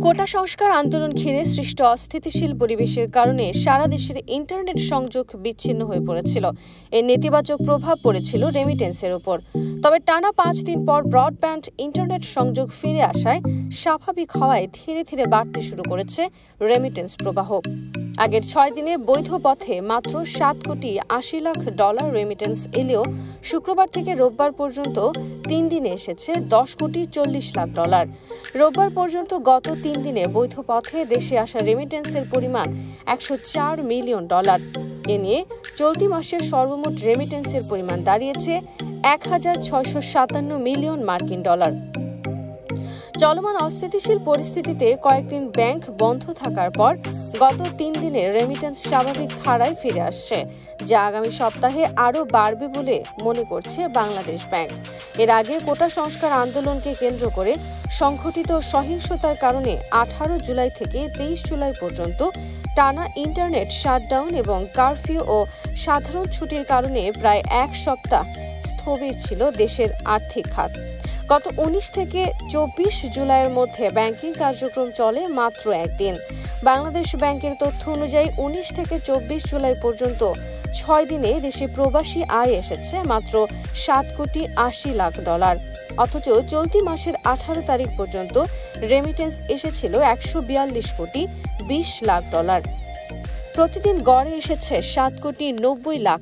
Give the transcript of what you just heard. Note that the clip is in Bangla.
কোটা সংস্কার আন্দোলন ঘিরে সৃষ্ট অস্থিতিশীল পরিবেশের কারণে সারা দেশের ইন্টারনেট সংযোগ বিচ্ছিন্ন হয়ে পড়েছিল। এর নেতিবাচক প্রভাব পড়েছিল রেমিটেন্সের উপর। তবে টানা 5 দিন পর ব্রডব্যান্ড ইন্টারনেট সংযোগ ফিরে আসায় স্বাভাবিক হওয়ায় ধীরে ধীরে বাড়তে শুরু করেছে রেমিটেন্স প্রবাহ। আগের 6 দিনে বৈধ পথে মাত্র $7.80 লাখ রেমিটেন্স এলেও শুক্রবার থেকে রোববার পর্যন্ত 3 দিনে এসেছে $10.40 লাখ। রোববার পর্যন্ত গত 3 দিনে বৈধ পথে দেশে আসা রেমিটেন্সের পরিমাণ $104 মিলিয়ন। এ নিয়ে চলতি মাসের সর্বমোট রেমিটেন্সের পরিমাণ দাঁড়িয়েছে $1,657 মিলিয়ন মার্কিন। চলমান অস্থিতিশীল পরিস্থিতিতে কয়েকদিন ব্যাংক বন্ধ থাকার পর গত 3 দিনে রেমিটেন্স স্বাভাবিক ধারায় ফিরে আসছে, যা আগামী সপ্তাহে আরও বাড়বে বলে মনে করছে বাংলাদেশ ব্যাংক। এর আগে কোটা সংস্কার আন্দোলনকে কেন্দ্র করে সংঘটিত সহিংসতার কারণে 18 জুলাই থেকে 23 জুলাই পর্যন্ত টানা ইন্টারনেট শাটডাউন এবং কারফিউ ও সাধারণ ছুটির কারণে প্রায় 1 সপ্তাহ স্থবির ছিল দেশের আর্থিক খাত। গত 19 থেকে 24 জুলাইয়ের মধ্যে ব্যাংকিং কার্যক্রম চলে মাত্র একদিন। বাংলাদেশ ব্যাংকের তথ্য অনুযায়ী 19 থেকে 24 জুলাই পর্যন্ত 6 দিনে দেশে প্রবাসী আয় এসেছে মাত্র $7.80 লাখ। অথচ চলতি মাসের 18 তারিখ পর্যন্ত রেমিটেন্স এসেছিল $142.20 লাখ। প্রতিদিন গড়ে এসেছে $7.90 লাখ।